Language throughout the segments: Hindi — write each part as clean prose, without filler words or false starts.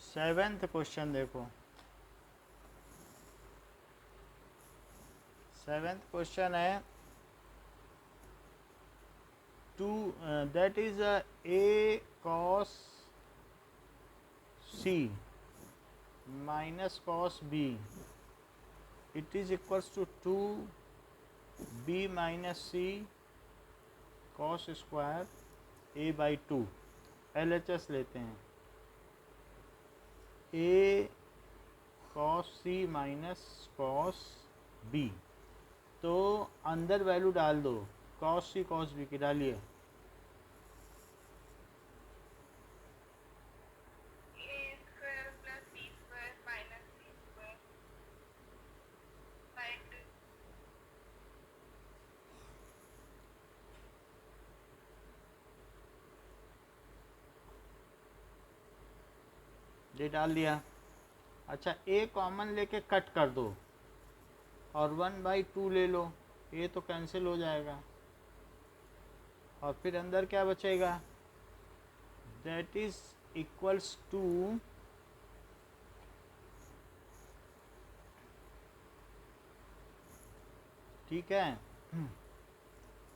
सेवेंथ क्वेश्चन देखो। सेवेंथ क्वेश्चन है to that is a cos c minus cos b it is equals to 2b minus c cos square a by 2। LHS लेते हैं। a cos c minus cos b, तो अंदर वैल्यू डाल दो कॉस सी कॉस बी की डालिए। ये डाल दिया। अच्छा, a कॉमन लेके कट कर दो और 1/2 ले लो, ये तो कैंसिल हो जाएगा और फिर अंदर क्या बचेगा, दैट इज इक्वल्स टू ठीक है।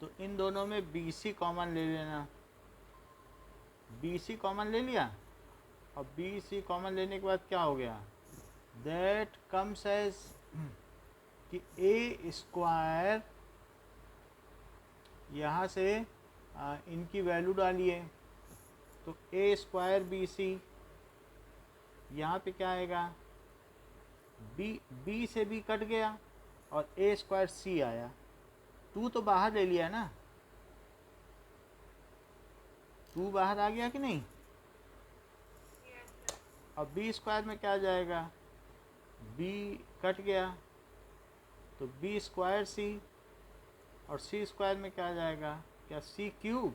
तो इन दोनों में BC कॉमन ले लेना। BC कॉमन ले लिया और BC कॉमन लेने के बाद क्या हो गया, दैट कम्स एज कि ए स्क्वायर, यहाँ से इनकी वैल्यू डालिए तो ए स्क्वायर BC, यहाँ पे क्या आएगा, बी से बी कट गया और ए स्क्वायर सी आया। 2 तो बाहर ले लिया ना, 2 बाहर आ गया कि नहीं। अब बी स्क्वायर में क्या जाएगा, बी कट गया तो बी स्क्वायर सी और सी स्क्वायर में क्या जाएगा, क्या सी क्यूब।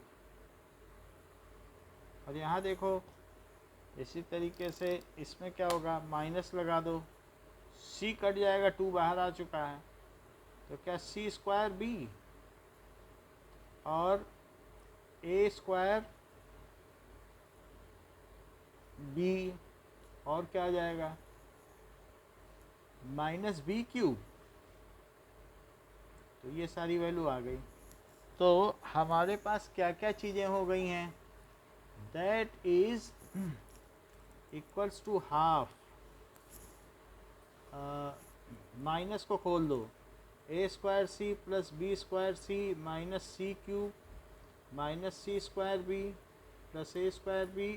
और यहाँ देखो इसी तरीके से इसमें क्या होगा, माइनस लगा दो, सी कट जाएगा, 2 बाहर आ चुका है तो क्या सी स्क्वायर बी और ए स्क्वायर बी और क्या आ जाएगा, माइनस बी क्यूब। तो ये सारी वैल्यू आ गई। तो हमारे पास क्या क्या चीज़ें हो गई हैं, that is equals to half, minus को खोल दो, a square c plus b square c minus c cube minus c square b plus a square b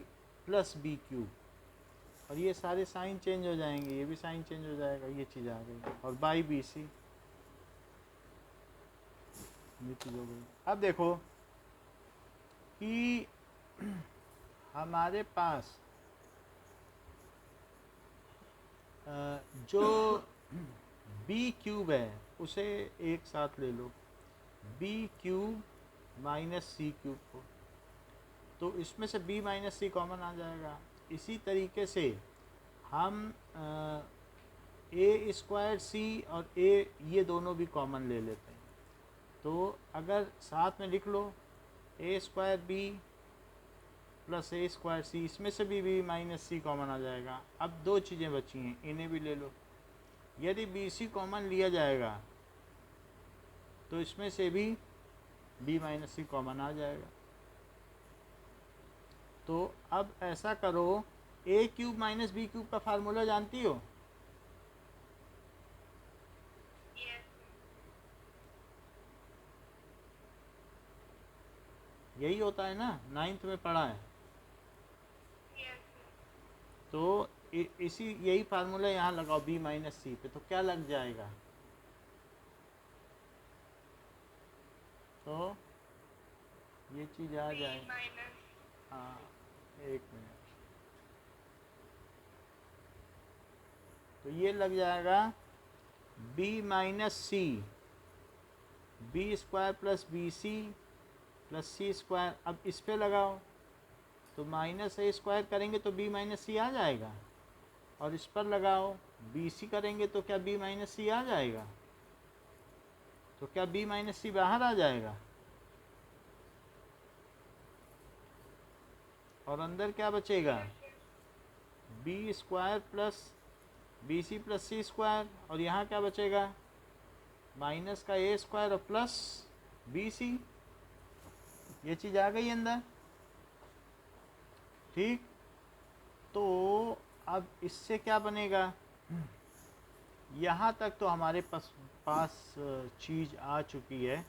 plus b cube. और ये सारे साइन चेंज हो जाएंगे, ये भी साइन चेंज हो जाएगा, ये चीज़ आ गई और बाई बी सी ये चीज़ हो गई। अब देखो कि हमारे पास जो बी क्यूब है उसे एक साथ ले लो, B cube minus c cube को, तो इसमें से b माइनस सी कॉमन आ जाएगा। इसी तरीके से हम ए स्क्वायर सी और ए ये दोनों भी कॉमन ले लेते हैं। तो अगर साथ में लिख लो ए square b plus a square सी, इसमें से भी b माइनस सी कॉमन आ जाएगा। अब 2 चीज़ें बची हैं, इन्हें भी ले लो। यदि बी सी कॉमन लिया जाएगा तो इसमें से भी b माइनस सी कॉमन आ जाएगा। तो अब ऐसा करो, ए क्यूब माइनस बी क्यूब का फार्मूला जानती हो, यही होता है ना, 9th में पढ़ा है। तो इसी यही फार्मूला यहाँ लगाओ b माइनस सी पे, तो क्या लग जाएगा, तो ये चीज़ आ जाए। हाँ, एक मिनट, तो ये लग जाएगा b minus c, b square plus b c plus c square. अब इस पे लगाओ तो माइनस ए स्क्वायर करेंगे तो b माइनस सी आ जाएगा, और इस पर लगाओ बी सी करेंगे तो क्या b माइनस सी आ जाएगा, तो क्या b माइनस सी बाहर आ जाएगा और अंदर क्या बचेगा, b square plus b c plus c square, और यहाँ क्या बचेगा, माइनस का ए स्क्वायर और प्लस बी सी। ये चीज़ आ गई अंदर, ठीक। तो अब इससे क्या बनेगा, यहाँ तक तो हमारे पास चीज़ आ चुकी है,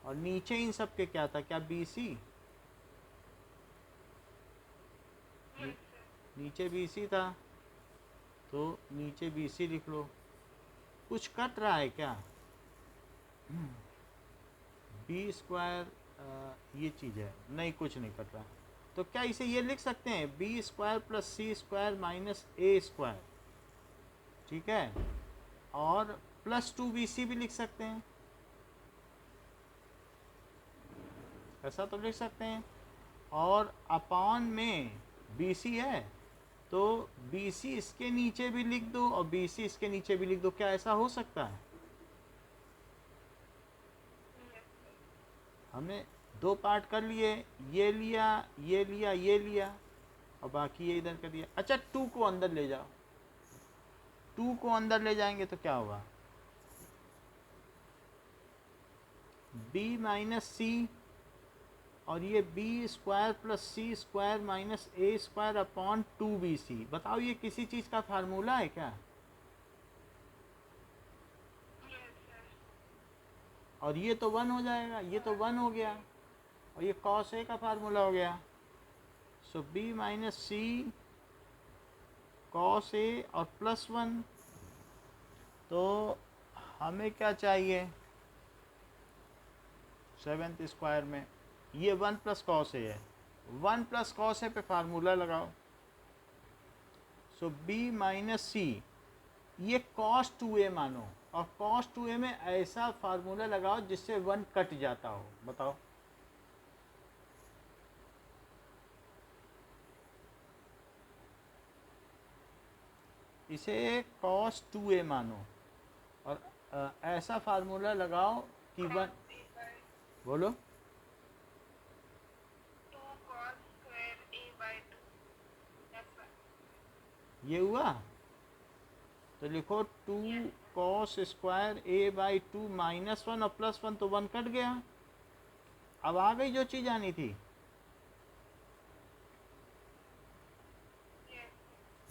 और नीचे इन सब के क्या था, क्या बी सी, नीचे बी सी था, तो नीचे बी सी लिख लो। कुछ कट रहा है क्या, बी स्क्वायर, ये चीज़ है, नहीं कुछ नहीं कट रहा। तो क्या इसे ये लिख सकते हैं, B square plus c square minus a square, ठीक है, और प्लस 2bc भी लिख सकते हैं, ऐसा तो लिख सकते हैं। और अपॉन में bc है, तो bc इसके नीचे भी लिख दो और bc इसके नीचे भी लिख दो। क्या ऐसा हो सकता है, हमने दो पार्ट कर लिए, ये लिया ये लिया ये लिया, और बाकी ये इधर कर दिया। अच्छा 2 को अंदर ले जाओ, 2 को अंदर ले जाएंगे तो क्या होगा, b माइनस सी, और ये B square plus c square minus a square upon 2bc। बताओ ये किसी चीज़ का फार्मूला है क्या, और ये तो 1 हो जाएगा, ये तो 1 हो गया, और ये कॉस ए का फार्मूला हो गया। सो b minus c cos A और प्लस 1। तो हमें क्या चाहिए, 7th स्क्वायर में ये 1 प्लस कॉस ए है, 1 प्लस कॉस ए पे फार्मूला लगाओ। सो b माइनस सी, ये कॉस 2a मानो, और कॉस 2a में ऐसा फार्मूला लगाओ जिससे 1 कट जाता हो। बताओ, इसे कॉस 2a मानो, और ऐसा फार्मूला लगाओ कि 1, बोलो, ये हुआ, तो लिखो 2 cos square A by 2 minus 1 और प्लस 1, तो 1 कट गया। अब आ गई जो चीज़ आनी थी।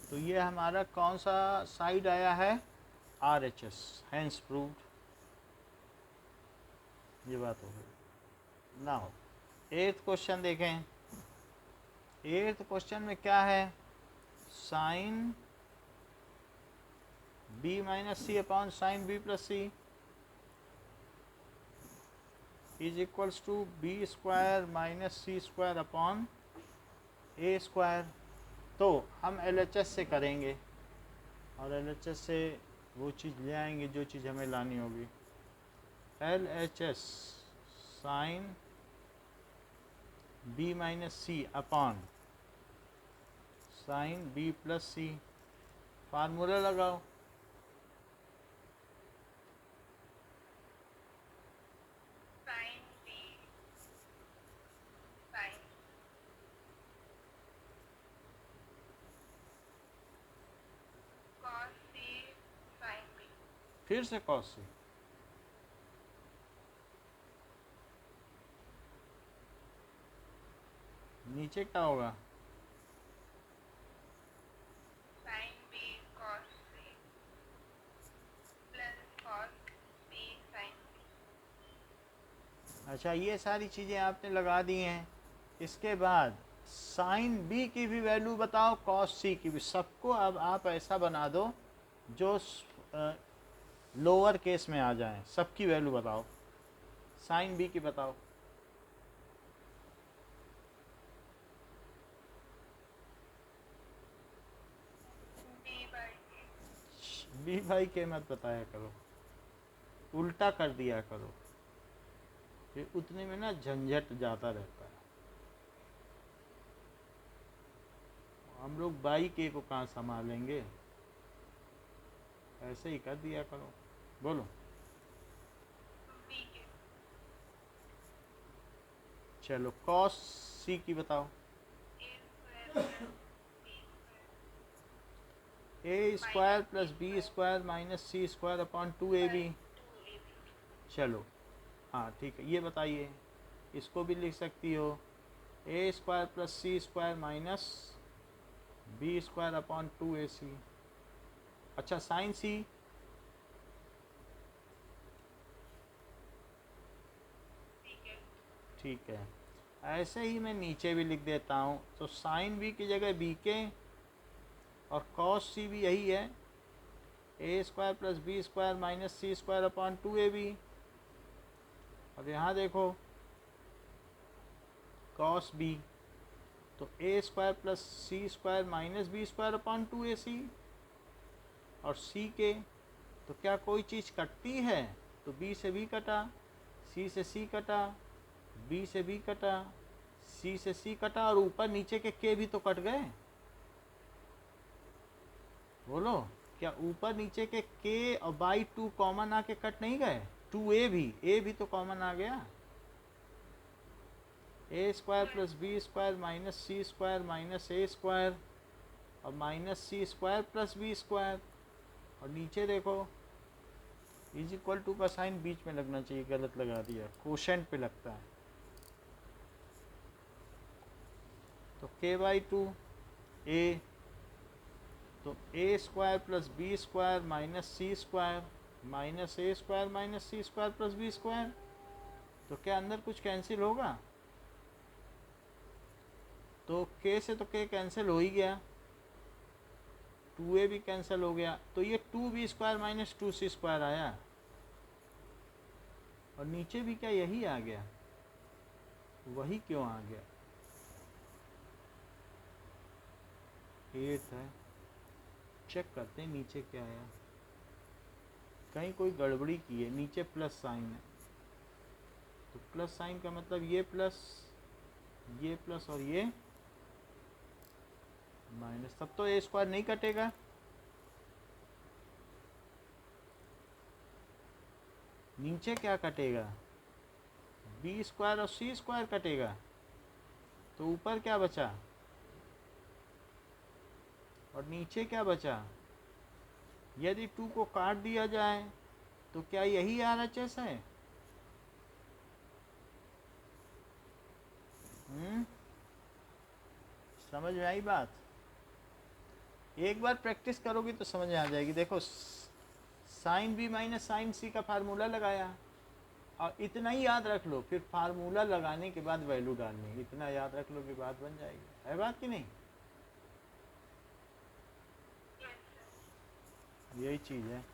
तो ये हमारा कौन सा साइड आया है, RHS, हैंस प्रूव्ड। ये बात हो गई। नाउ 8th क्वेश्चन देखें। 8th क्वेश्चन में क्या है, sine b minus c upon sine b plus c is equals to b square minus c square upon a square. तो हम LHS से करेंगे, और LHS से वो चीज़ ले आएंगे जो चीज़ हमें लानी होगी। LHS sign b minus c upon sine b plus सी, फार्मूला लगाओ। फिर से कॉस सी, नीचे क्या होगा, अच्छा ये सारी चीज़ें आपने लगा दी हैं। इसके बाद साइन b की भी वैल्यू बताओ, कॉस c की भी, सबको अब आप ऐसा बना दो जो लोअर केस में आ जाएं, सबकी वैल्यू बताओ। साइन b की बताओ, b भाई के मत बताया करो, उल्टा कर दिया करो, फिर उतने में ना झंझट जाता रहता है। हम लोग बाई के को कहाँ संभालेंगे, ऐसे ही कर दिया करो। बोलो, चलो कॉस सी की बताओ। A square plus b square minus c square upon 2ab। चलो हाँ ठीक है, ये बताइए, इसको भी लिख सकती हो a square plus c square minus b square upon 2ac। अच्छा साइन सी, ठीक है, ऐसे ही मैं नीचे भी लिख देता हूँ। तो साइन बी की जगह बी के और कॉस सी भी यही है, a square plus b square minus c square upon 2ab। और यहाँ देखो कॉस बी, तो a square plus c square minus b square upon 2ac। और सी के तो क्या कोई चीज़ कटती है, तो बी से बी कटा, सी से सी कटा, बी से बी कटा, सी से सी कटा, और ऊपर नीचे के भी तो कट गए। बोलो, क्या ऊपर नीचे के और बाई 2 कॉमन आके कट नहीं गए? 2a भी तो कॉमन आ गया। A square plus b square minus c square minus a square और minus c square plus b square. और नीचे देखो इज इक्वल टू का साइन बीच में लगना चाहिए, गलत लगा दिया, कोशेंट पे लगता है। तो k/2 a, तो a square plus b square minus c square minus a square minus c square plus b square. तो क्या अंदर कुछ कैंसिल होगा? तो k से तो k कैंसिल हो ही गया, 2a भी कैंसिल हो गया, तो ये 2b square minus 2c square आया। और नीचे भी क्या यही आ गया? वही क्यों आ गया? 8 है, चेक करते हैं नीचे क्या आया। कहीं कोई गड़बड़ी की है, नीचे प्लस साइन है, तो प्लस साइन का मतलब ये प्लस और ये माइनस, तब तो ए स्क्वायर नहीं कटेगा। नीचे क्या कटेगा? बी स्क्वायर और सी स्क्वायर कटेगा। तो ऊपर क्या बचा और नीचे क्या बचा? यदि 2 को काट दिया जाए तो क्या यही RHS है? समझ में आई बात? एक बार प्रैक्टिस करोगी तो समझ में आ जाएगी। देखो साइन बी माइनस साइन सी का फार्मूला लगाया, और इतना ही याद रख लो, फिर फार्मूला लगाने के बाद वैल्यू डालनी, इतना याद रख लो कि बात बन जाएगी। है बात कि नहीं? यही चीज़ है।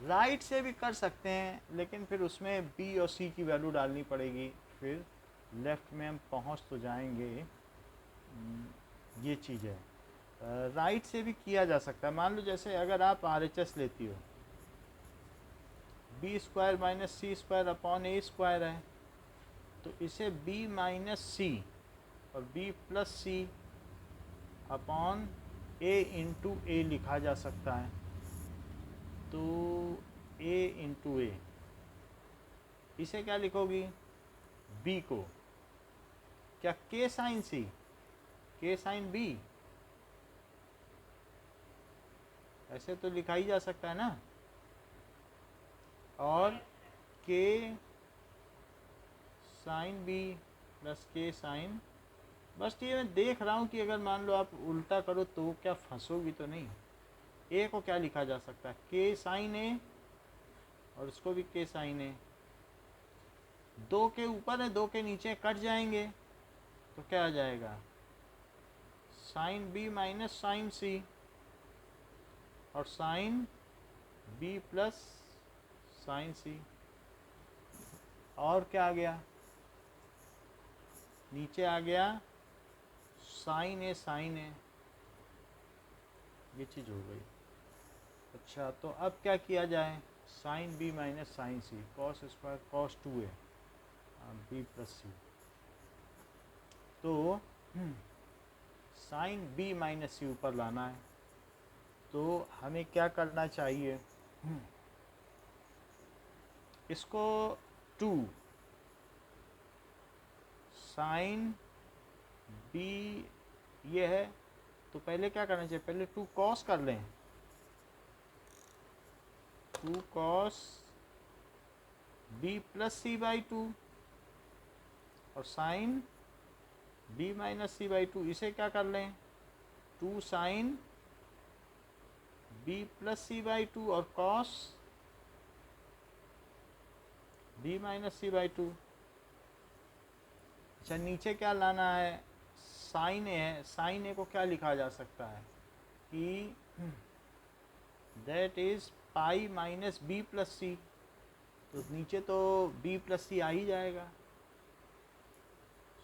राइट से भी कर सकते हैं, लेकिन फिर उसमें बी और सी की वैल्यू डालनी पड़ेगी, फिर लेफ़्ट में हम पहुंच तो जाएंगे। ये चीज़ है। राइट से भी किया जा सकता है। मान लो जैसे अगर आप RHS लेती हो, B square minus c square upon a square है, तो इसे बी माइनस सी और बी प्लस सी अपॉन ए इंटू ए लिखा जा सकता है। तो ए इंटू ए, इसे क्या लिखोगी? बी को क्या के साइन सी, के साइन बी, ऐसे तो लिखा ही जा सकता है ना। और के sine b plus k sign, बस ये मैं देख रहा हूँ कि अगर मान लो आप उल्टा करो तो क्या फंसोगी तो नहीं। ए को क्या लिखा जा सकता है? के साइन ए, और उसको भी के साइन ए। 2 के ऊपर है, 2 के नीचे कट जाएंगे, तो क्या आ जाएगा? साइन बी माइनस साइन सी और साइन बी प्लस साइन सी। और क्या आ गया? नीचे आ गया साइन ए साइन ए, ये चीज़ हो गई। अच्छा, तो अब क्या किया जाए? Sine b minus sine c, cos square cos 2a b plus c. तो साइन बी माइनस सी ऊपर लाना है, तो हमें क्या करना चाहिए? इसको 2 साइन बी ये है, तो पहले क्या करना चाहिए? पहले 2 कॉस कर लें, 2 cos b plus c by 2 और sine b minus c by 2, इसे क्या कर लें 2 sine b plus c by 2 और cos b minus c by 2। अच्छा नीचे क्या लाना है, साइन ए है, साइन ए को क्या लिखा जा सकता है कि that is pi minus b plus c, तो नीचे तो b प्लस सी आ ही जाएगा,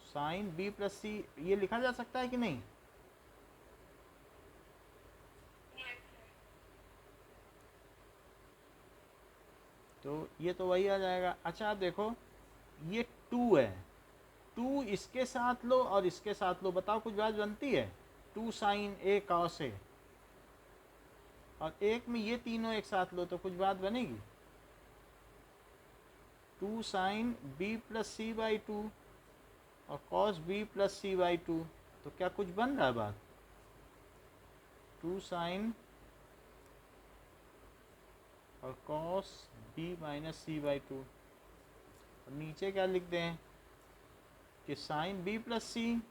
साइन b प्लस सी ये लिखा जा सकता है कि नहीं। तो ये तो वही आ जाएगा। अच्छा आप देखो ये 2 है, 2 इसके साथ लो और इसके साथ लो, बताओ कुछ बात बनती है 2 साइन ए कॉस ए, और एक में ये तीनों एक साथ लो तो कुछ बात बनेगी 2 sine b plus c by 2 और cos b plus c by 2, तो क्या कुछ बन रहा है बात 2 साइन और cos b minus c by 2, और नीचे क्या लिख दें कि साइन बी प्लस सी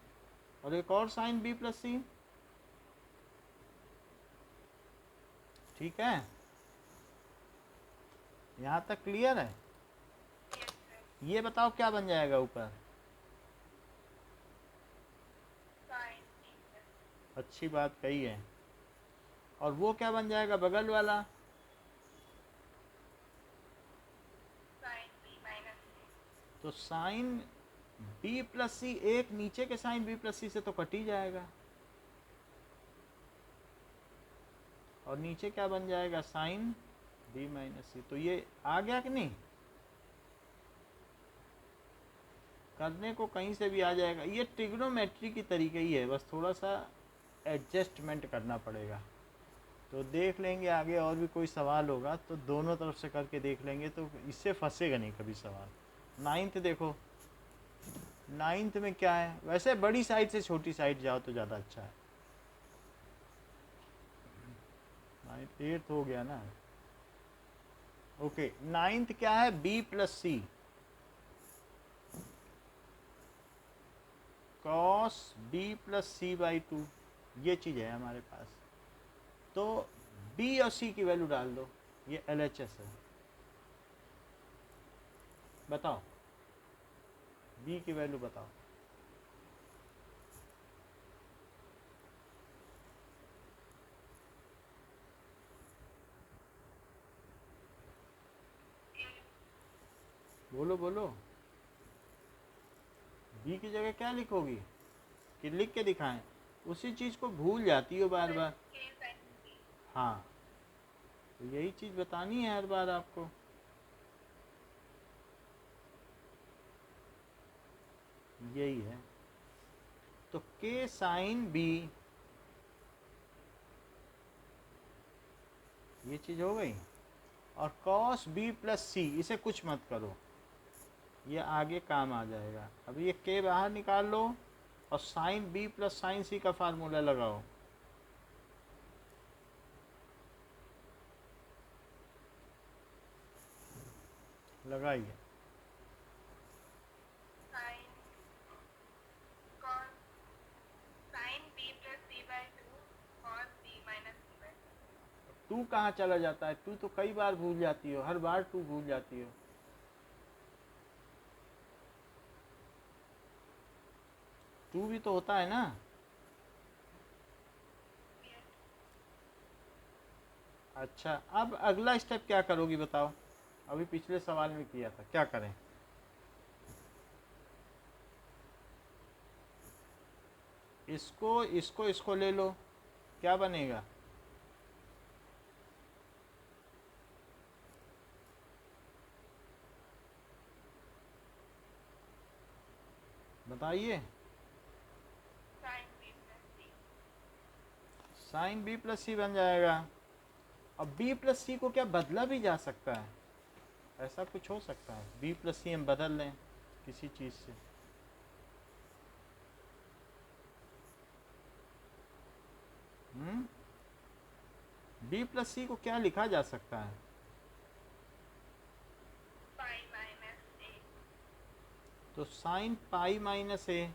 और एक और साइन बी प्लस सी। ठीक है, यहाँ तक क्लियर है। ये बताओ क्या बन जाएगा ऊपर, अच्छी बात कही है, और वो क्या बन जाएगा बगल वाला तो साइन b प्लस सी, एक नीचे के साइन b प्लस सी से तो कट ही जाएगा, और नीचे क्या बन जाएगा साइन b माइनस सी, तो ये आ गया कि नहीं, करने को कहीं से भी आ जाएगा, ये ट्रिग्नोमेट्री की तरीके ही है, बस थोड़ा सा एडजस्टमेंट करना पड़ेगा। तो देख लेंगे आगे और भी कोई सवाल होगा तो दोनों तरफ से करके देख लेंगे, तो इससे फंसेगा नहीं कभी सवाल। 9th देखो, 9th में क्या है, वैसे बड़ी साइड से छोटी साइड जाओ तो ज़्यादा अच्छा है। 8th हो गया ना, ओके। 9th क्या है, b plus c cos b plus c by 2, ये चीज़ है हमारे पास, तो b और c की वैल्यू डाल दो, ये LHS है, बताओ b की वैल्यू बताओ। बोलो बोलो, b की जगह क्या लिखोगी, कि लिख के दिखाएं, उसी चीज़ को भूल जाती हो बार बार। हाँ, तो यही चीज़ बतानी है हर बार आपको। यही है, तो k साइन b, ये चीज़ हो गई, और cos b प्लस सी, इसे कुछ मत करो, ये आगे काम आ जाएगा। अब ये k बाहर निकाल लो और साइन b प्लस साइन सी का फार्मूला लगाओ, लगाइए। टू कहाँ चला जाता है, टू तो कई बार भूल जाती हो, हर बार टू भूल जाती हो। टू भी तो होता है ना। अच्छा अब अगला स्टेप क्या करोगी बताओ, अभी पिछले सवाल में किया था, क्या करें, इसको इसको इसको ले लो, क्या बनेगा, बताइए। साइन b प्लस सी बन जाएगा। अब b प्लस सी को क्या बदला भी जा सकता है, ऐसा कुछ हो सकता है, b प्लस सी हम बदल लें किसी चीज़ से, b प्लस सी को क्या लिखा जा सकता है, तो साइन पाई माइनस ए।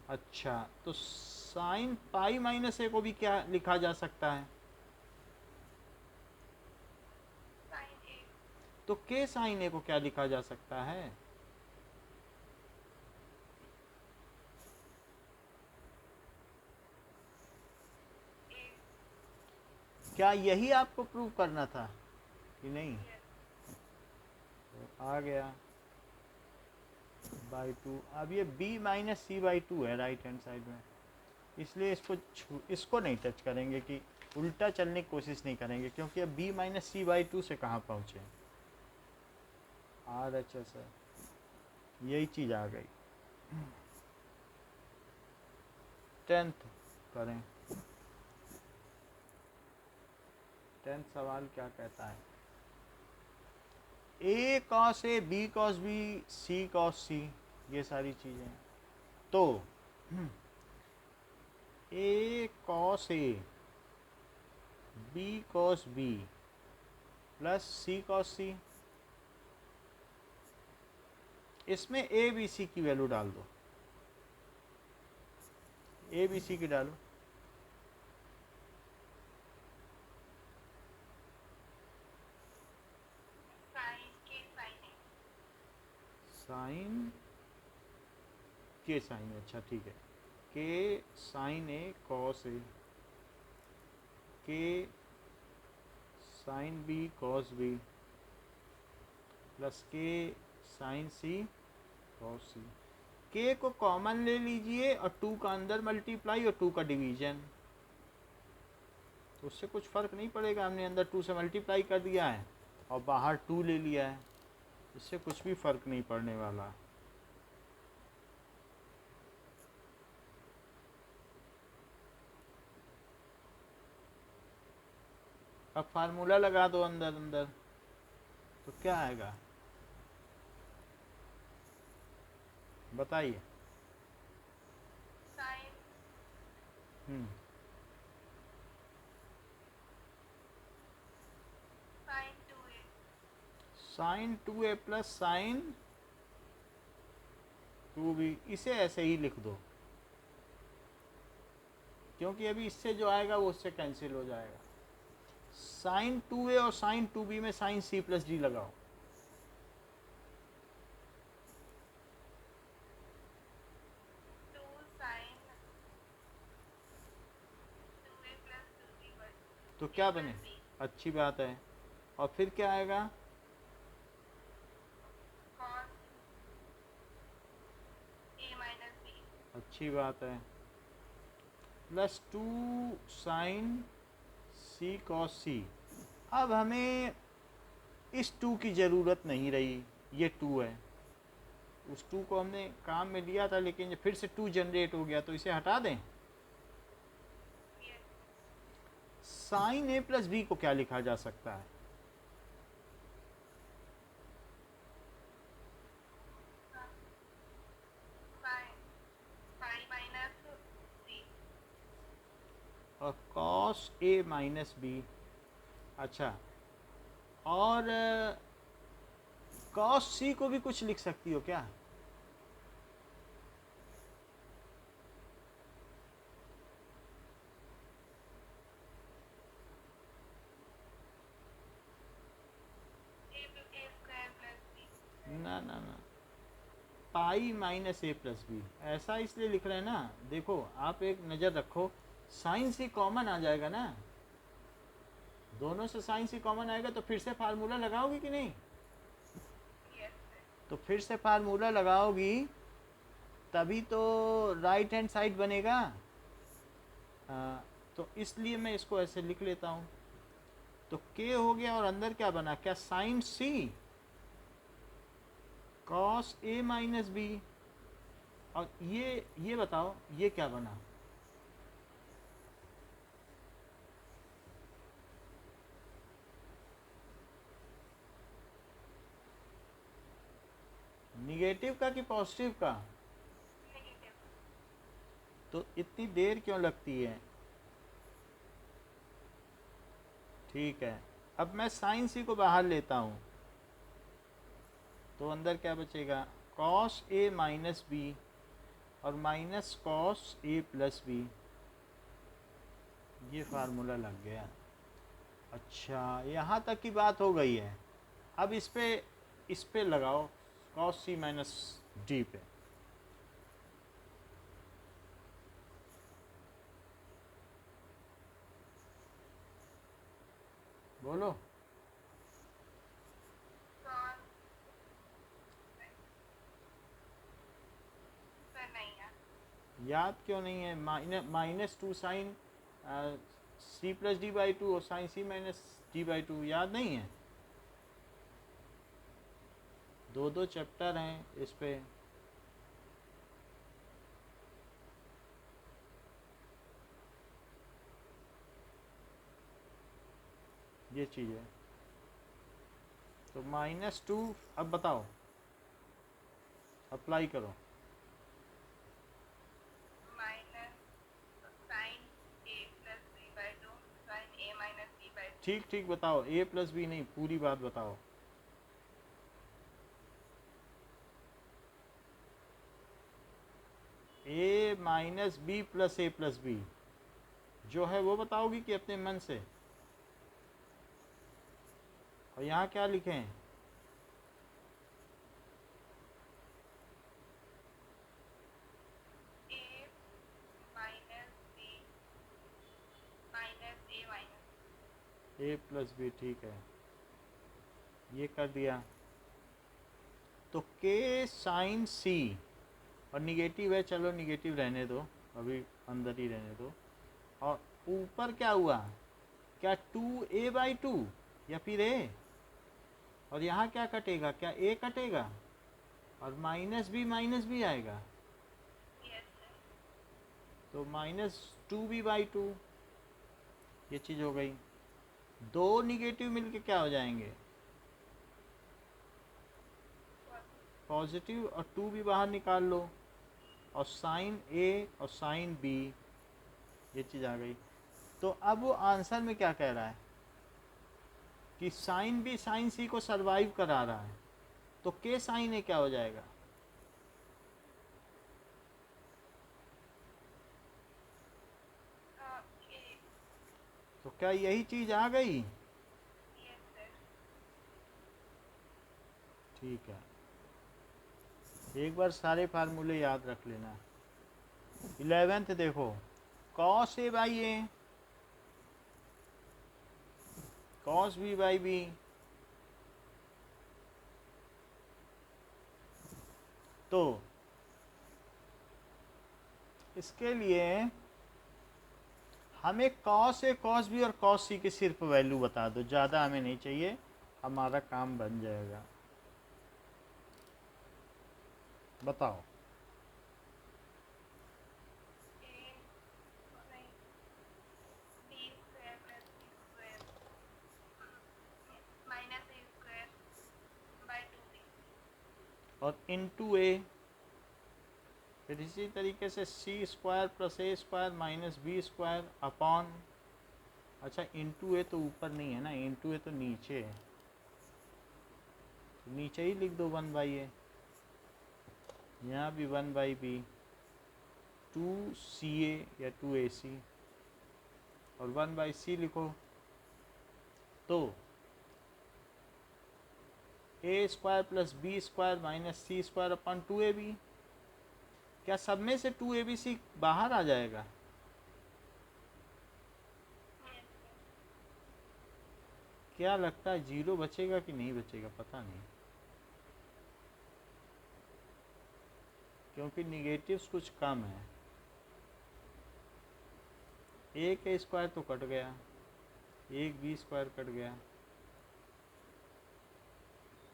अच्छा, तो साइन पाई माइनस ए को भी क्या लिखा जा सकता है? तो के साइन ए को क्या लिखा जा सकता है? क्या यही आपको प्रूव करना था कि नहीं? तो आ गया बाई टू। अब ये b minus c by two है राइट हैंड साइड में, इसलिए इसको नहीं टच करेंगे कि उल्टा चलने की कोशिश नहीं करेंगे, क्योंकि अब b minus c by two से कहाँ पहुँचे। आर एच एस है, यही चीज़ आ गई। 10th करें। 10th सवाल क्या कहता है? a cos a, b cos b, c cos c, ये सारी चीज़ें। तो a cos a, b cos b plus c cos c, इसमें a b c की वैल्यू डाल दो। a b c की डालो। साइन के साइन, अच्छा ठीक है, के sign A cos a, k sine b cos b plus k sine c cos c. K को कॉमन ले लीजिए और 2 का अंदर मल्टीप्लाई और 2 का डिवीजन, तो उससे कुछ फ़र्क नहीं पड़ेगा। हमने अंदर 2 से मल्टीप्लाई कर दिया है और बाहर 2 ले लिया है, इससे कुछ भी फ़र्क नहीं पड़ने वाला। अब फार्मूला लगा दो अंदर अंदर, तो क्या आएगा बताइए। Sign 2a plus sign 2b, इसे ऐसे ही लिख दो, क्योंकि अभी इससे जो आएगा वो उससे कैंसिल हो जाएगा। साइन 2a और साइन 2b में साइन c प्लस डी लगाओ। तो क्या बने? अच्छी बात है। और फिर क्या आएगा? अच्छी बात है, प्लस 2 साइन सी कॉस सी। अब हमें इस 2 की ज़रूरत नहीं रही, ये 2 है, उस 2 को हमने काम में लिया था, लेकिन फिर से 2 जनरेट हो गया, तो इसे हटा दें। साइन ए प्लस बी को क्या लिखा जा सकता है? और कॉस ए माइनस बी। अच्छा, और कॉस सी को भी कुछ लिख सकती हो क्या? ना ना ना, पाई माइनस ए प्लस बी, ऐसा इसलिए लिख रहे हैं ना। देखो आप एक नज़र रखो, साइन सी कॉमन आ जाएगा ना, दोनों से साइन सी कॉमन आएगा, तो फिर से फार्मूला लगाओगी कि नहीं? तो फिर से फार्मूला लगाओगी तभी तो राइट हैंड साइड बनेगा। तो इसलिए मैं इसको ऐसे लिख लेता हूँ। तो के हो गया और अंदर क्या बना? क्या sign c cos A minus B. और ये बताओ ये क्या बना? निगेटिव का कि पॉजिटिव का? तो इतनी देर क्यों लगती है? ठीक है, अब मैं साइन सी को बाहर लेता हूँ, तो अंदर क्या बचेगा? कॉस ए माइनस बी और minus cos A plus B, ये फार्मूला लग गया। अच्छा, यहाँ तक की बात हो गई है। अब इस पे लगाओ कॉस सी माइनस डी पे। बोलो। याद क्यों नहीं है? Minus two sine c plus d by two और sine c minus d by two याद नहीं है? दो दो चैप्टर हैं इस पे। ये चीज़ है। तो माइनस टू, अब बताओ, अप्लाई करो। ठीक ठीक बताओ, ए प्लस बी नहीं, पूरी बात बताओ। ए माइनस बी प्लस ए प्लस बी जो है वो बताओगी कि अपने मन से? और यहाँ क्या लिखे हैं? ए प्लस बी, ठीक है, ये कर दिया। तो के साइन सी, और निगेटिव है, चलो निगेटिव रहने दो, अभी अंदर ही रहने दो। और ऊपर क्या हुआ? क्या टू ए बाई टू या फिर ए? और यहाँ क्या कटेगा? क्या ए कटेगा? और माइनस बी आएगा। तो minus two b by two, ये चीज़ हो गई। दो निगेटिव मिलके क्या हो जाएंगे? पॉजिटिव, और टू भी बाहर निकाल लो, और साइन ए और साइन बी, ये चीज़ आ गई। तो अब वो आंसर में क्या कह रहा है कि साइन बी साइन सी को सरवाइव करा रहा है, तो के साइन ए क्या हो जाएगा? तो क्या यही चीज़ आ गई? ठीक है, एक बार सारे फार्मूले याद रख लेना। 11th देखो, cos a by a, cos b by b, तो इसके लिए हमें कॉस ए कॉस बी और कॉस सी की सिर्फ वैल्यू बता दो, ज़्यादा हमें नहीं चाहिए, हमारा काम बन जाएगा। बताओ। और इनटू ए, फिर इसी तरीके से c square plus a square minus b square upon, अच्छा इनटू ए तो ऊपर नहीं है ना, इनटू ए तो नीचे है, तो नीचे ही लिख दो 1/a, यहाँ भी 1/b, 2ca या 2ac, और 1/c लिखो। तो a square plus b square minus c square upon 2ab, क्या सब में से 2abc बाहर आ जाएगा? क्या लगता है जीरो बचेगा कि नहीं बचेगा? पता नहीं, क्योंकि निगेटिव्स कुछ कम है। एक ए स्क्वायर तो कट गया, एक बी स्क्वायर कट गया,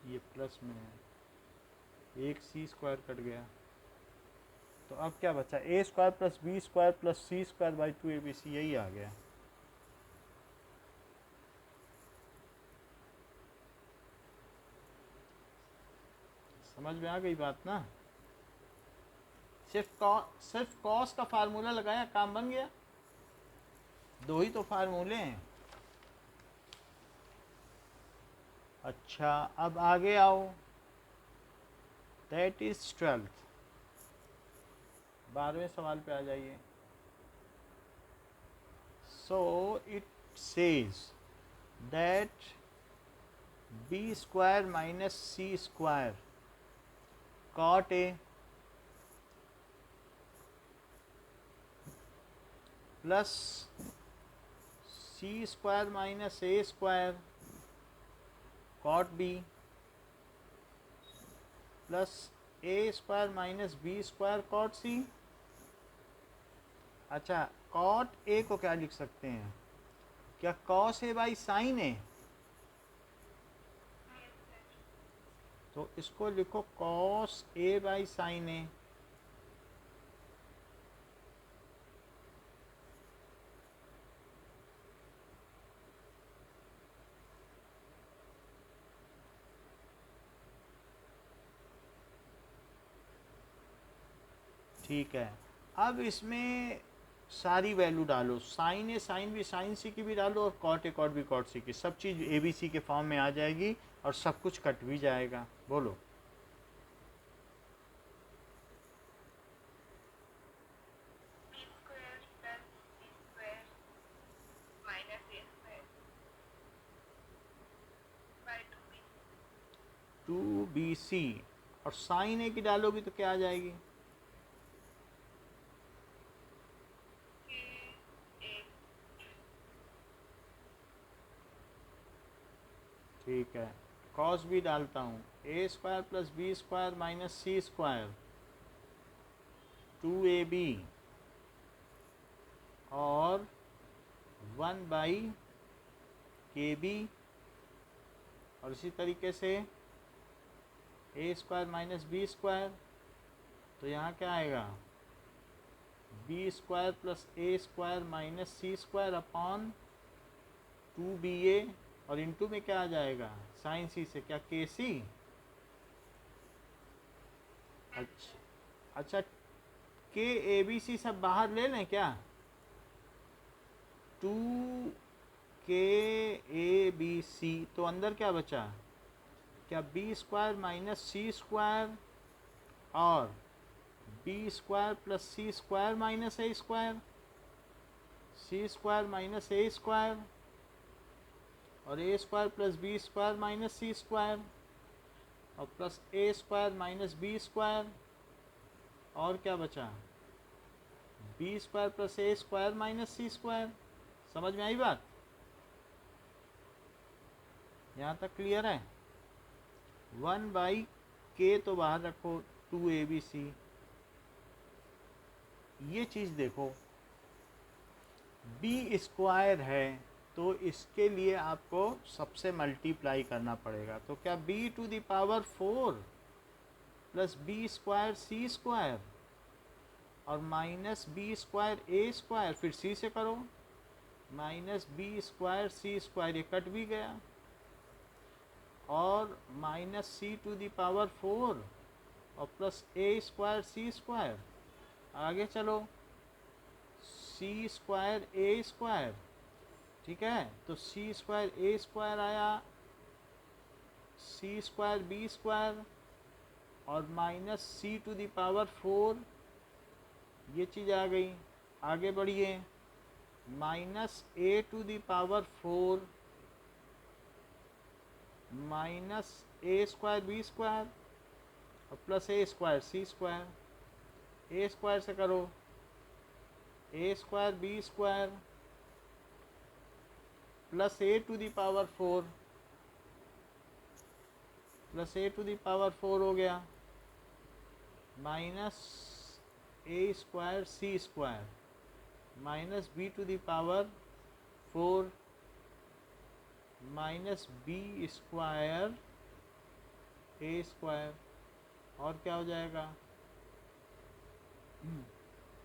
ये प्लस में है, एक सी स्क्वायर कट गया, तो अब क्या बचा? A square plus b square plus c square by 2abc, यही आ गया। समझ में आ गई बात ना? सिर्फ कॉस का फार्मूला लगाया, काम बन गया। दो ही तो फार्मूले हैं। अच्छा, अब आगे आओ। That is 12th। 12वें सवाल पे आ जाइए। So it says that b square minus c square cot a plus c square minus a square cot b plus a square minus b square cot c. अच्छा, कॉट ए को क्या लिख सकते हैं? क्या cos a by sine a? तो इसको लिखो cos a by sine a. ठीक है, अब इसमें सारी वैल्यू डालो, sine a sine b sine c की भी डालो और cot a cot b cot c की, सब चीज़ ए बी सी के फॉर्म में आ जाएगी और सब कुछ कट भी जाएगा। बोलो। टू बी सी और साइन ए की डालोगी तो क्या आ जाएगी? ठीक है, कॉस भी डालता हूँ, a square plus b square minus c square 2ab और 1/kb और इसी तरीके से a square minus b square, तो यहाँ क्या आएगा? B square plus a square minus c square upon 2ba और इनटू में क्या आ जाएगा? साइन सी से क्या के सी? अच्छा, के ए बी सी सब बाहर ले लें क्या? 2 के ए बी सी, तो अंदर क्या बचा? क्या b square minus c square और b square plus c square minus a square, c square minus a square और a square plus b square minus c square और plus a square minus b square और क्या बचा? B square plus a square minus c square. समझ में आई बात? यहाँ तक क्लियर है? 1/k तो बाहर रखो, 2abc। ये चीज़ देखो, बी स्क्वायर है तो इसके लिए आपको सबसे मल्टीप्लाई करना पड़ेगा। तो क्या b to the power 4 plus b square c square और minus b square a square, फिर सी से करो, minus b square c square, ये कट भी गया, और minus c to the power 4 और plus a square c square. आगे चलो, सी स्क्वायर ए स्क्वायर, ठीक है, तो सी स्क्वायर ए स्क्वायर आया, सी स्क्वायर बी स्क्वायर और minus c to the power 4, ये चीज़ आ गई। आगे बढ़िए, minus a to the power 4 minus a square b square और plus a square c square. A square से करो, a square b square plus a to the power 4 plus a to the power 4 हो गया, minus a square c square minus b to the power 4 minus b square a square और क्या हो जाएगा?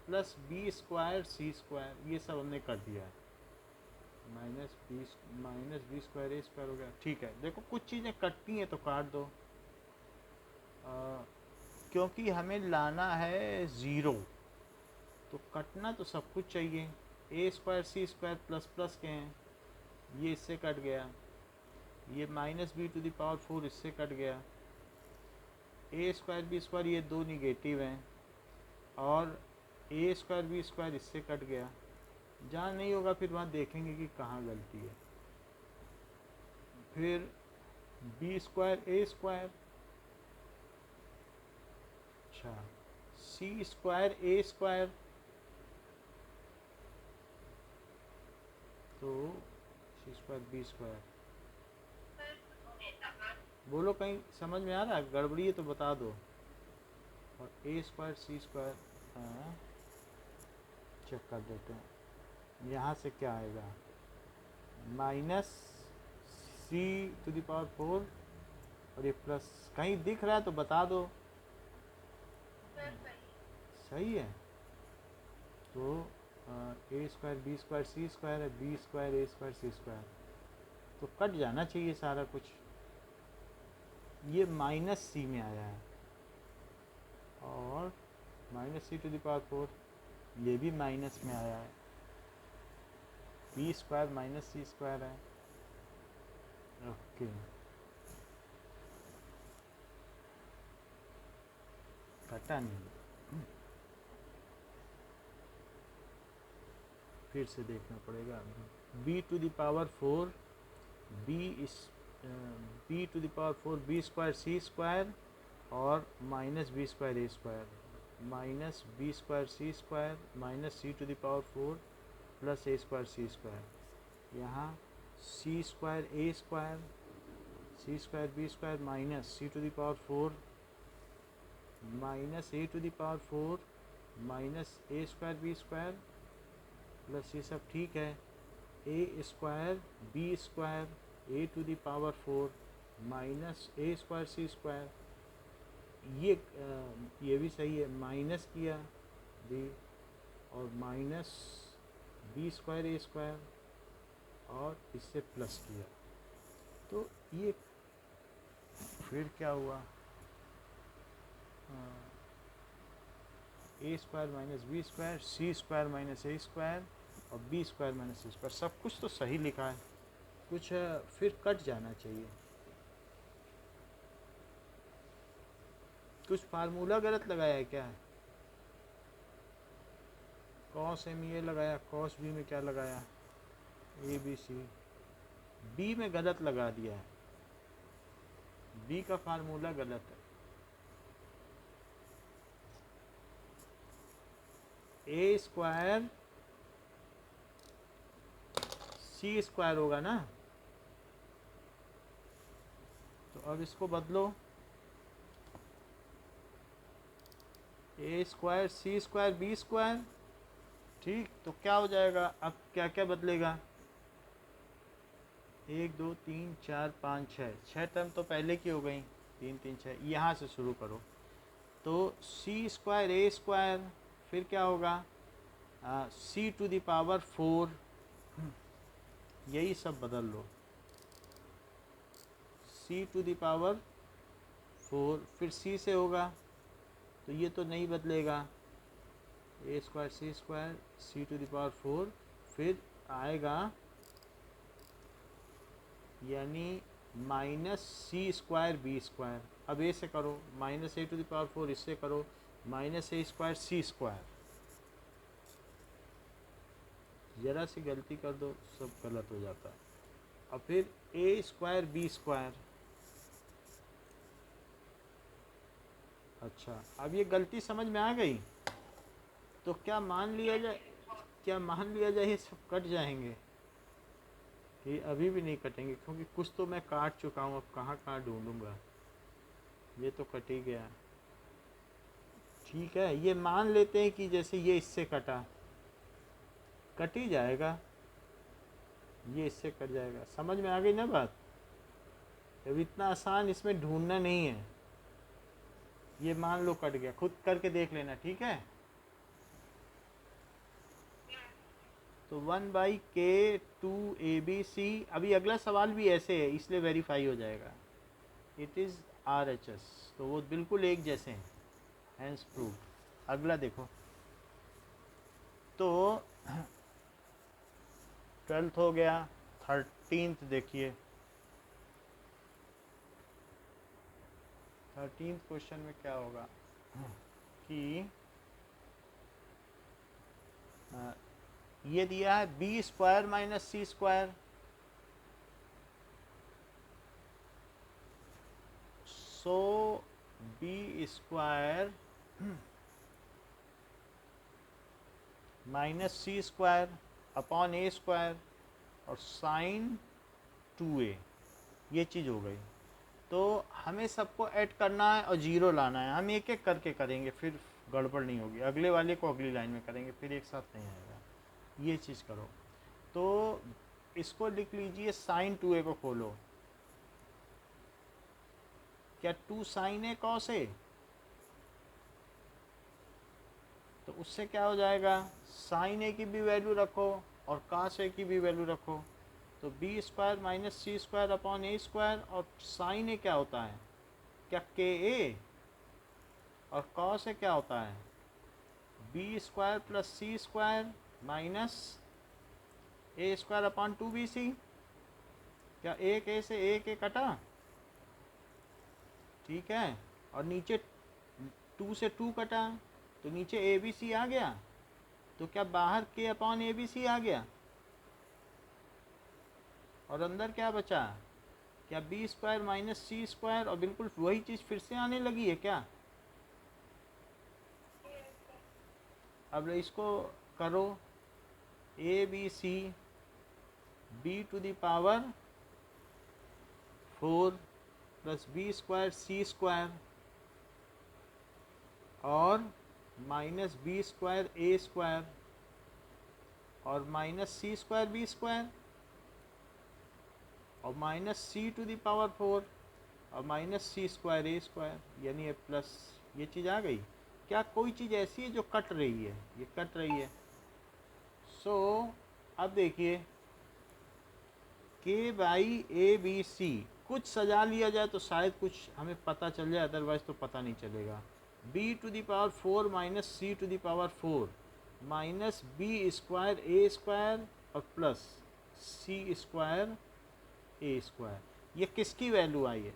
Plus b square c square. ये सब हमने कर दिया है, minus b square a square हो गया। ठीक है, देखो कुछ चीज़ें कटती हैं तो काट दो, क्योंकि हमें लाना है ज़ीरो, तो कटना तो सब कुछ चाहिए। A square c square plus plus के हैं, ये इससे कट गया, ये minus b to the power 4 इससे कट गया, ए स्क्वायर बी स्क्वायर ये दो निगेटिव हैं और ए स्क्वायर बी स्क्वायर इससे कट गया। जहाँ नहीं होगा फिर वहाँ देखेंगे कि कहाँ गलती है। फिर बी स्क्वायर ए स्क्वायर, अच्छा सी स्क्वायर ए स्क्वायर, तो सी स्क्वायर बी स्क्वायर। बोलो कहीं समझ में आ रहा है? गड़बड़ी है तो बता दो। और ए स्क्वायर सी स्क्वायर, हाँ चेक कर देते हैं। यहाँ से क्या आएगा? Minus c to the power 4 और ये प्लस। कहीं दिख रहा है तो बता दो। सही है। तो a square b square c square है, b square a square c square, तो कट जाना चाहिए सारा कुछ। ये माइनस सी में आया है और minus c to the power 4 ये भी माइनस में आया है। B square minus c square है। ओके, कटा नहीं, फिर से देखना पड़ेगा। B to the power 4 b to the power 4 b square c square और minus b square a square, minus b square c square minus c to the power 4 plus a square c square. यहाँ c square a square c square b square minus c to the power 4 minus a to the power 4 minus a square b square plus ये सब ठीक है। A square b square a to the power 4 minus a square c square, ये भी सही है। माइनस किया बी और minus b square a square और इससे प्लस किया, तो ये फिर क्या हुआ? A square minus b square c square minus a square और b square minus c square, सब कुछ तो सही लिखा है, कुछ फिर कट जाना चाहिए। कुछ फार्मूला गलत लगाया है क्या? कॉस एम ये लगाया, कॉस बी में क्या लगाया? ए बी सी, बी में गलत लगा दिया है, बी का फार्मूला गलत है। ए स्क्वायर सी स्क्वायर होगा ना, तो अब इसको बदलो। ए square c square b square, ठीक, तो क्या हो जाएगा? अब क्या क्या बदलेगा? 1 2 3 4 5 6 टर्म तो पहले की हो गई, 3 3 6। यहाँ से शुरू करो, तो सी स्क्वायर ए स्क्वायर, फिर क्या होगा? सी टू द पावर 4, यही सब बदल लो। सी टू द पावर 4, फिर सी से होगा तो ये तो नहीं बदलेगा। A square c to the power 4, फिर आएगा यानी minus c square b square. अब ए से करो, minus a to the power 4 इससे करो, minus a square c square. ज़रा सी गलती कर दो सब गलत हो जाता है। अब फिर ए स्क्वायर बी स्क्वायर, अच्छा अब ये गलती समझ में आ गई, तो क्या मान लिया जाए ये सब कट जाएंगे? ये अभी भी नहीं कटेंगे क्योंकि कुछ तो मैं काट चुका हूँ, अब कहाँ ढूंढूंगा? ये तो कट ही गया। ठीक है, ये मान लेते हैं कि जैसे ये इससे कटा, कट ही जाएगा, ये इससे कट जाएगा। समझ में आ गई ना बात? अब इतना आसान इसमें ढूंढना नहीं है, ये मान लो कट गया, खुद करके देख लेना, ठीक है? तो 1/k2abc। अभी अगला सवाल भी ऐसे है इसलिए वेरीफाई हो जाएगा। इट इज़ RHS, तो वो बिल्कुल एक जैसे हैं, हैंस प्रूव। अगला देखो, तो 12th हो गया, 13th देखिए। 13th क्वेश्चन में क्या होगा कि ये दिया है b square minus c square, so B square minus c square upon a square और साइन 2a, ये चीज़ हो गई। तो हमें सबको ऐड करना है और जीरो लाना है। हम एक एक करके करेंगे, फिर गड़बड़ नहीं होगी। अगले वाले को अगली लाइन में करेंगे, फिर एक साथ नहीं आएगा। ये चीज़ करो। तो इसको लिख लीजिए, साइन 2a को खोलो। क्या 2 साइन ए कॉस ए, तो उससे क्या हो जाएगा, साइन ए की भी वैल्यू रखो और कॉस ए की भी वैल्यू रखो। तो B square minus c square upon a square, और साइन ए क्या होता है, क्या के ए, और कॉस ए क्या होता है b square plus c square minus a square upon 2bc। क्या एक ए से एक ए कटा, ठीक है, और नीचे 2 से 2 कटा, तो नीचे ए बी सी आ गया। तो क्या बाहर के अपॉन ए बी सी आ गया, और अंदर क्या बचा, क्या b square minus c square, और बिल्कुल वही चीज़ फिर से आने लगी है क्या। अब इसको करो, a b c b to the power 4 plus b square c square और minus b square a square और minus c square b square और minus c to the power 4 और minus c square a square, यानी ए प्लस, ये चीज़ आ गई। क्या कोई चीज़ ऐसी है जो कट रही है, ये कट रही है। सो अब देखिए, के बाई ए बी सी, कुछ सजा लिया जाए तो शायद कुछ हमें पता चल जाए, अदरवाइज तो पता नहीं चलेगा। B to the power 4 minus c to the power 4 minus b square a square और plus c square a square, ये किसकी वैल्यू आई है,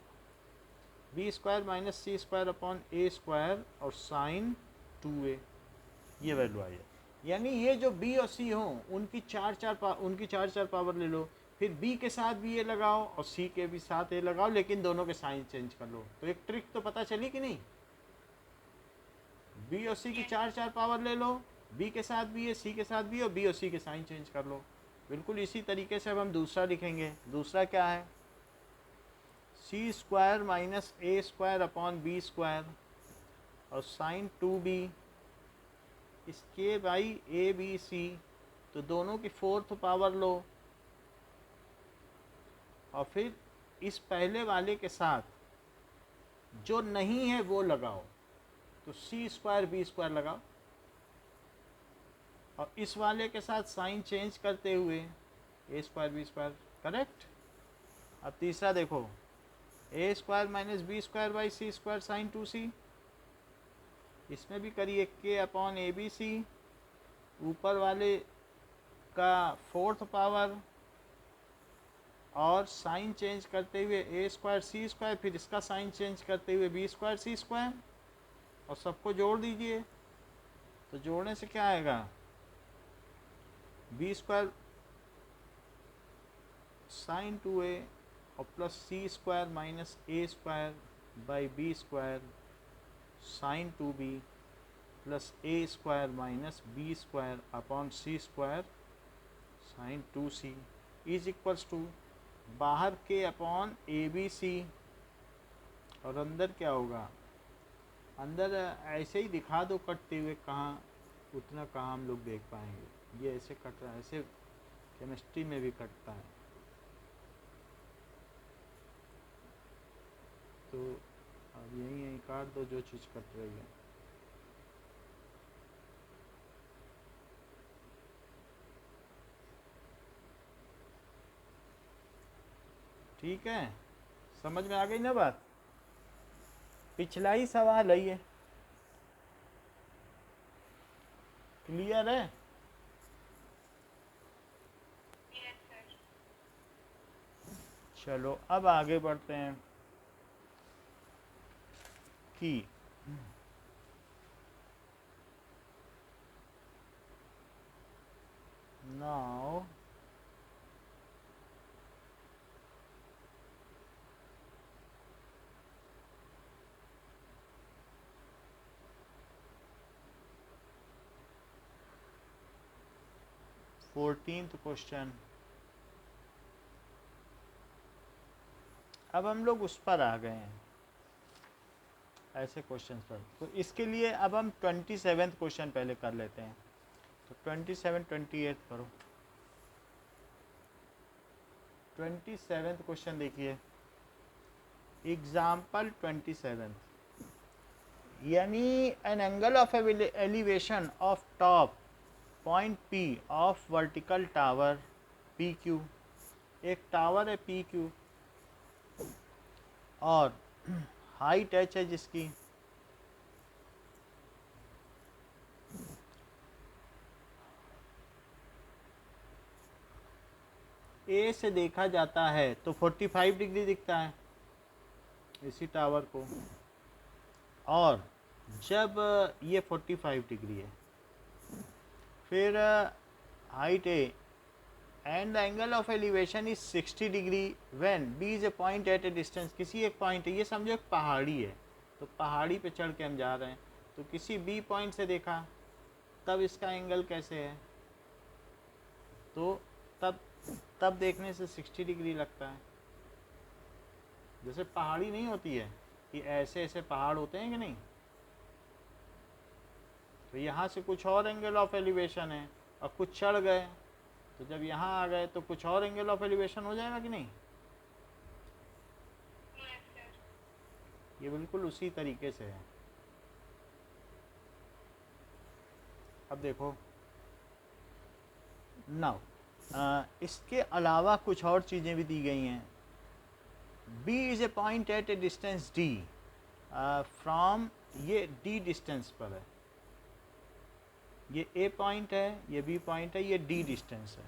b square minus c square upon a square और साइन 2a, ये वैल्यू आई है। यानी ये जो बी और सी हों उनकी चार चार पावर ले लो, फिर बी के साथ भी ये लगाओ और सी के भी साथ ये लगाओ, लेकिन दोनों के साइन चेंज कर लो। तो एक ट्रिक तो पता चली कि नहीं, बी और सी की चार चार पावर ले लो, बी के साथ भी है सी के साथ भी, और बी और सी के साइन चेंज कर लो। बिल्कुल इसी तरीके से अब हम दूसरा लिखेंगे। दूसरा क्या है, सी square minus a square upon B square और साइन 2b इसके बाई ए बी सी, तो दोनों की 4th पावर लो और फिर इस पहले वाले के साथ जो नहीं है वो लगाओ, तो सी स्क्वायर बी स्क्वायर लगाओ, और इस वाले के साथ साइन चेंज करते हुए a square b square, correct. अब तीसरा देखो, a square minus b square by c square sine 2c, इसमें भी करिए के अपॉन ए बी सी, ऊपर वाले का 4th पावर और साइन चेंज करते हुए ए स्क्वायर सी स्क्वायर, फिर इसका साइन चेंज करते हुए बी स्क्वायर सी स्क्वायर, और सबको जोड़ दीजिए। तो जोड़ने से क्या आएगा, बी स्क्वायर साइन 2a और plus c square minus a square by b square sine 2b plus a square minus b square upon c square sine 2c is equals to बाहर के अपॉन ए बी सी, और अंदर क्या होगा, अंदर ऐसे ही दिखा दो कटते हुए, कहाँ उतना कहाँ हम लोग देख पाएंगे, ये ऐसे कट रहा है, ऐसे केमिस्ट्री में भी कटता है। तो अब यहीं काट दो जो चीज़ कट रही है। ठीक है, समझ में आ गई ना बात। पिछला ही सवाल है ये, क्लियर है। चलो अब आगे बढ़ते हैं। कि now फोर्टीन्थ क्वेश्चन। अब हम लोग उस पर आ गए हैं, ऐसे क्वेश्चंस पर। तो इसके लिए अब हम 27th क्वेश्चन पहले कर लेते हैं। तो 27 28 करो। 27th क्वेश्चन देखिए, एग्जाम्पल 27, यानी an angle of elevation of top point P of vertical tower PQ। एक टावर है PQ और हाइट h है जिसकी A से देखा जाता है तो 45 डिग्री दिखता है इसी टावर को, और जब ये 45 डिग्री है, फिर height A and the angle of elevation is 60 degree when B is a point at a distance. किसी एक पॉइंट है, ये समझो एक पहाड़ी है, तो पहाड़ी पे चढ़ के हम जा रहे हैं, तो किसी B पॉइंट से देखा, तब इसका एंगल कैसे है, तो तब देखने से 60 डिग्री लगता है। जैसे पहाड़ी नहीं होती है कि ऐसे ऐसे पहाड़ होते हैं कि नहीं, तो यहाँ से कुछ और एंगल ऑफ एलिवेशन है और कुछ चढ़ गए, तो जब यहाँ आ गए तो कुछ और एंगल ऑफ एलिवेशन हो जाएगा कि नहीं। ये बिल्कुल उसी तरीके से है। अब देखो नाउ इसके अलावा कुछ और चीज़ें भी दी गई हैं। B is a point at a distance D from, ये D डिस्टेंस पर है, ये A पॉइंट है, ये B पॉइंट है, ये D डिस्टेंस है,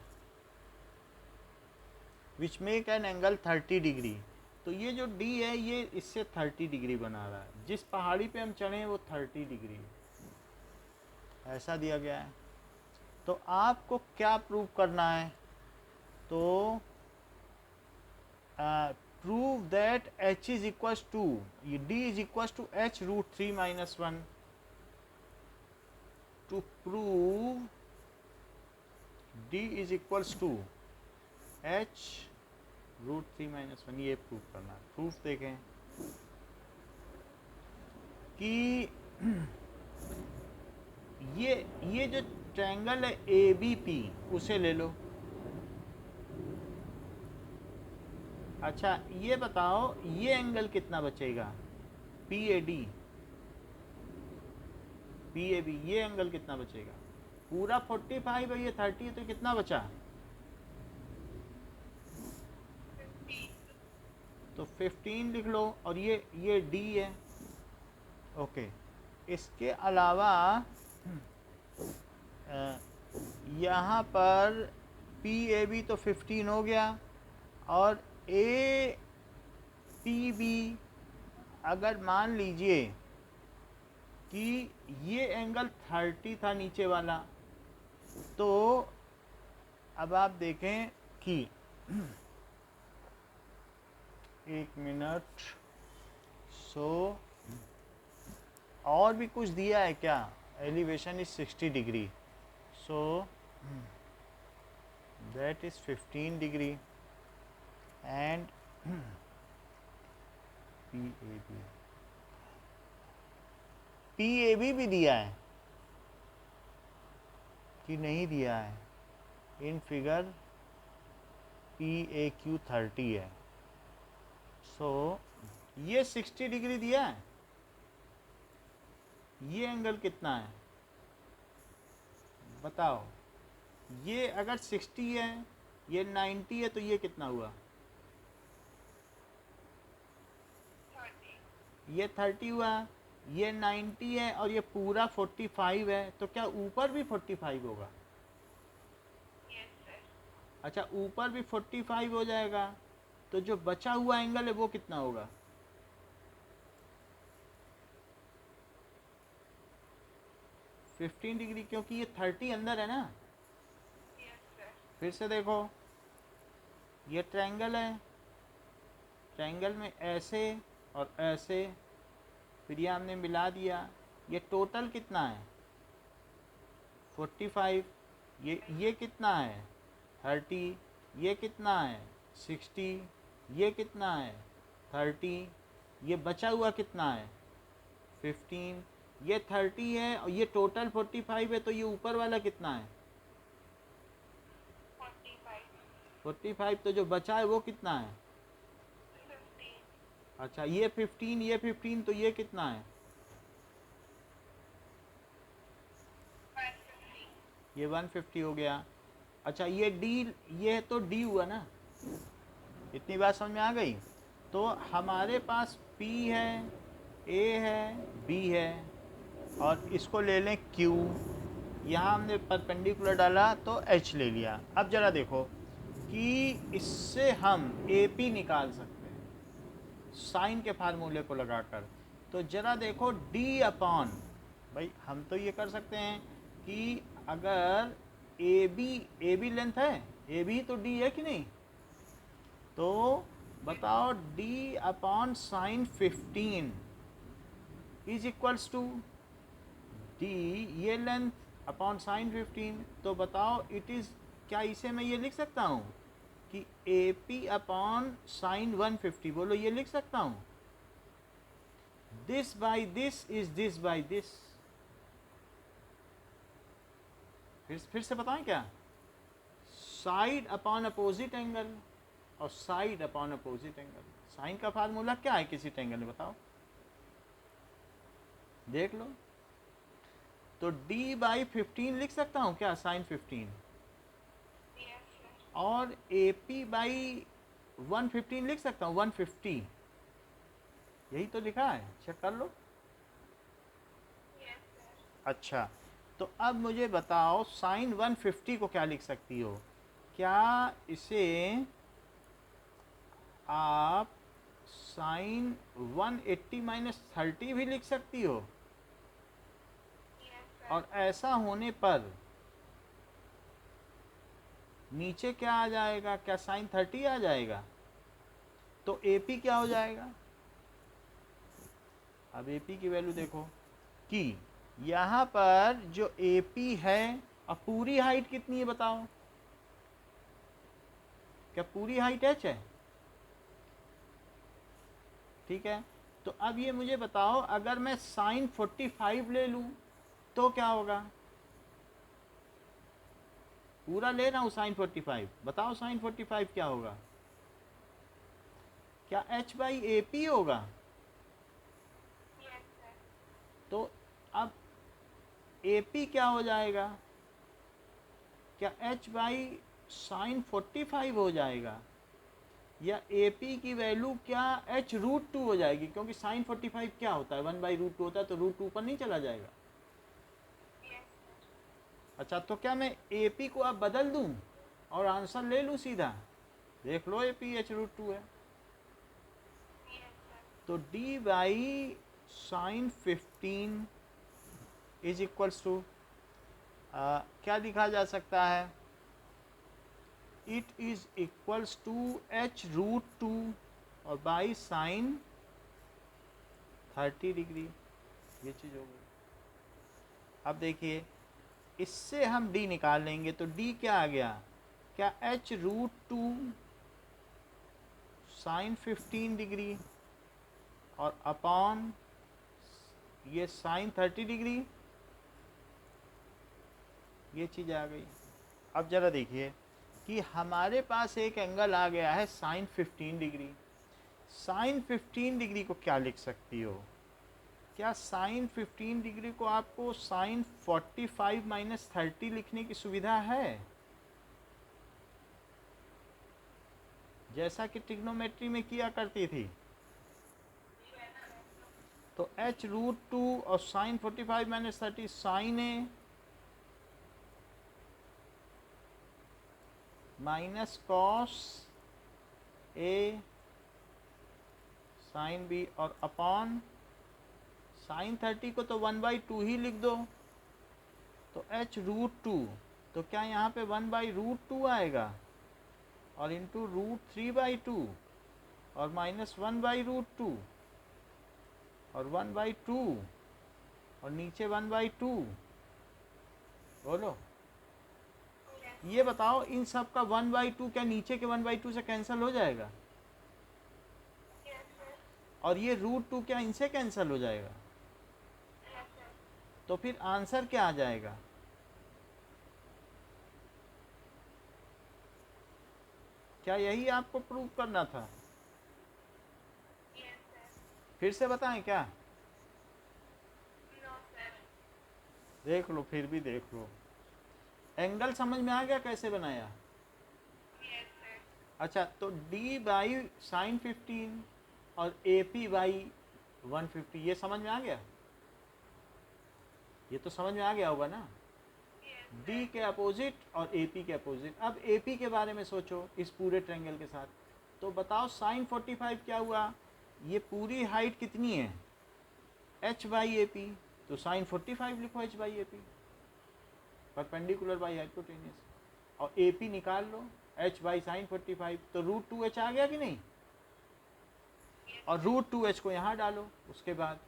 which make an angle 30 degree. तो ये जो D है ये इससे 30 डिग्री बना रहा है, जिस पहाड़ी पे हम चढ़े हैं वो 30 डिग्री ऐसा दिया गया है। तो आपको क्या प्रूव करना है, तो prove that h is equal to, ये d is equal to h root 3 minus 1। To prove d is equal to h root 3 minus 1, ये प्रूव करना है। प्रूफ देखें कि ये जो ट्रायंगल है ABP, उसे ले लो। अच्छा ये बताओ ये एंगल कितना बचेगा, PAB, ये एंगल कितना बचेगा, पूरा 45 है, ये 30 है, तो कितना बचा, तो 15 लिख लो, और ये D है। ओके, इसके अलावा यहाँ पर PAB तो 15 हो गया, और APB अगर मान लीजिए कि ये एंगल 30 था नीचे वाला, तो अब आप देखें कि एक मिनट, और भी कुछ दिया है क्या, elevation is 60 degree, so that is 15 degree and PAB भी दिया है कि नहीं दिया है, इन फिगर PAQ 30 है, सो ये 60 डिग्री दिया है, ये एंगल कितना है बताओ, ये अगर 60 है, ये 90 है, तो ये कितना हुआ, ये 30 हुआ, ये 90 है, और ये पूरा 45 है, तो क्या ऊपर भी 45 होगा। अच्छा ऊपर भी 45 हो जाएगा, तो जो बचा हुआ एंगल है वो कितना होगा, 15 डिग्री, क्योंकि ये 30 अंदर है ना। Yes sir. फिर से देखो, ये ट्रायंगल है, ट्रायंगल में ऐसे और ऐसे, फिर ये हमने मिला दिया, ये टोटल कितना है 45, ये कितना है 30, ये कितना है 60, ये कितना है 30, ये बचा हुआ कितना है 15, ये 30 है और ये टोटल 45 है, तो ये ऊपर वाला कितना है 45। 45, तो जो बचा है वो कितना है। 15। अच्छा, ये 15, ये 15, तो ये कितना है 150। ये 150 हो गया। अच्छा, ये डी, ये तो डी हुआ ना, इतनी बात समझ में आ गई। तो हमारे पास P है, A है, B है, और इसको ले लें Q, यहाँ हमने परपेंडिकुलर डाला तो H ले लिया। अब जरा देखो कि इससे हम AP निकाल सकते हैं साइन के फार्मूले को लगाकर। तो जरा देखो D अपॉन, भाई हम तो ये कर सकते हैं कि अगर ए बी लेंथ है, ए बी तो डी है कि नहीं, तो बताओ d upon sine 15 is equals to d, ये लेंथ अपॉन साइन 15, तो बताओ इट इज़, क्या इसे मैं ये लिख सकता हूँ कि ए पी अपॉन साइन 150, बोलो ये लिख सकता हूँ, this by this is this by this. फिर से बताएं क्या, साइड अपॉन अपोजिट एंगल और side upon opposite angle. Sine का फार्मूला क्या है किसी ट्रायंगल में, बताओ, देख लो। तो d बाई 15 लिख सकता हूँ क्या साइन 15, यस सर। और ए पी बाई 115 लिख सकता हूँ 150, यही तो लिखा है, चेक कर लो। Yes sir. अच्छा, तो अब मुझे बताओ साइन 150 को क्या लिख सकती हो, क्या इसे आप साइन 180 माइनस 30 भी लिख सकती हो, यस सर। और ऐसा होने पर नीचे क्या आ जाएगा, क्या साइन 30 आ जाएगा, तो AP क्या हो जाएगा। अब AP की वैल्यू देखो कि यहाँ पर जो AP है, अब पूरी हाइट कितनी है बताओ, क्या पूरी हाइट h है, ठीक है। तो अब ये मुझे बताओ, अगर मैं साइन 45 ले लूँ तो क्या होगा, पूरा ले रहा हूँ साइन 45, बताओ साइन 45 क्या होगा, क्या h बाई ए पी होगा। Yes sir. तो अब ए पी क्या हो जाएगा, क्या h बाई साइन 45 हो जाएगा, या ए पी की वैल्यू क्या h रूट 2 हो जाएगी, क्योंकि साइन 45 क्या होता है 1 बाई रूट 2 होता है, तो रूट 2 पर नहीं चला जाएगा। Yes sir. अच्छा, तो क्या मैं ए पी को अब बदल दूं और आंसर ले लूं सीधा, देख लो ए पी h रूट 2 है, यस सर। तो d by sine 15 is equals to, क्या लिखा जा सकता है, it is equals to h root 2 और बाई साइन 30 डिग्री, ये चीज़ हो गई। अब देखिए, इससे हम d निकाल लेंगे, तो d क्या आ गया, क्या h रूट 2 साइन 15 डिग्री और अपॉन ये साइन 30 डिग्री, ये चीज़ आ गई। अब ज़रा देखिए कि हमारे पास एक एंगल आ गया है साइन 15 डिग्री, साइन 15 डिग्री को क्या लिख सकती हो, क्या साइन 15 डिग्री को आपको साइन 45 माइनस 30 लिखने की सुविधा है, जैसा कि ट्रिग्नोमेट्री में किया करती थी। तो h रूट 2 और sign 45 minus 30 sign A minus cos A sine B, और अपॉन साइन 30 को तो 1/2 ही लिख दो, तो h√2, तो क्या यहाँ पे 1/√2 आएगा और इंटू √3/2 और -1/√2 और 1/2 और नीचे 1/2। बोलो ये बताओ, इन सब का 1/2 क्या नीचे के 1/2 से कैंसिल हो जाएगा? Yes, sir. और ये √2 क्या इनसे कैंसिल हो जाएगा? Yes, sir. तो फिर आंसर क्या आ जाएगा? क्या यही आपको प्रूव करना था? Yes, sir. फिर से बताएं क्या? No, sir. देख लो, फिर भी देख लो। एंगल समझ में आ गया कैसे बनाया? Yes, sir. अच्छा, तो d/sin15 और AP/150 ये समझ में आ गया? ये तो समझ में आ गया होगा ना? Yes, D के अपोजिट और AP के अपोजिट। अब AP के बारे में सोचो इस पूरे ट्रायंगल के साथ। तो बताओ sin 45 क्या हुआ? ये पूरी हाइट कितनी है? h/AP। तो sin 45 लिखो h/AP, परपेंडिकुलर बाई हाइपोटेन्यूस। और AP निकाल लो, h/sin 45, तो √2h आ गया कि नहीं? और √2h को यहाँ डालो उसके बाद,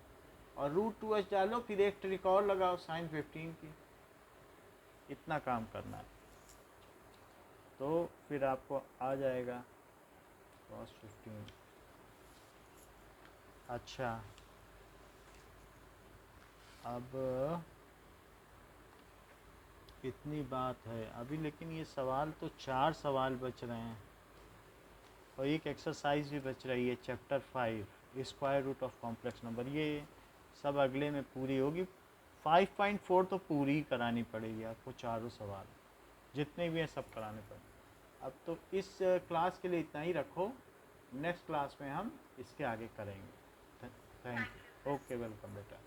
और √2h डालो, फिर एक ट्रिक और लगाओ sin 15 की। इतना काम करना है तो फिर आपको आ जाएगा cos 15। अच्छा, अब इतनी बात है अभी, लेकिन ये सवाल तो 4 सवाल बच रहे हैं और एक एक्सरसाइज भी बच रही है, chapter 5 square root of complex number. ये सब अगले में पूरी होगी। 5.4 तो पूरी ही करानी पड़ेगी आपको, चारों सवाल जितने भी हैं सब कराने पड़ेंगे। अब तो इस क्लास के लिए इतना ही रखो, नेक्स्ट क्लास में हम इसके आगे करेंगे। Thank you. ओके, वेलकम बेटा।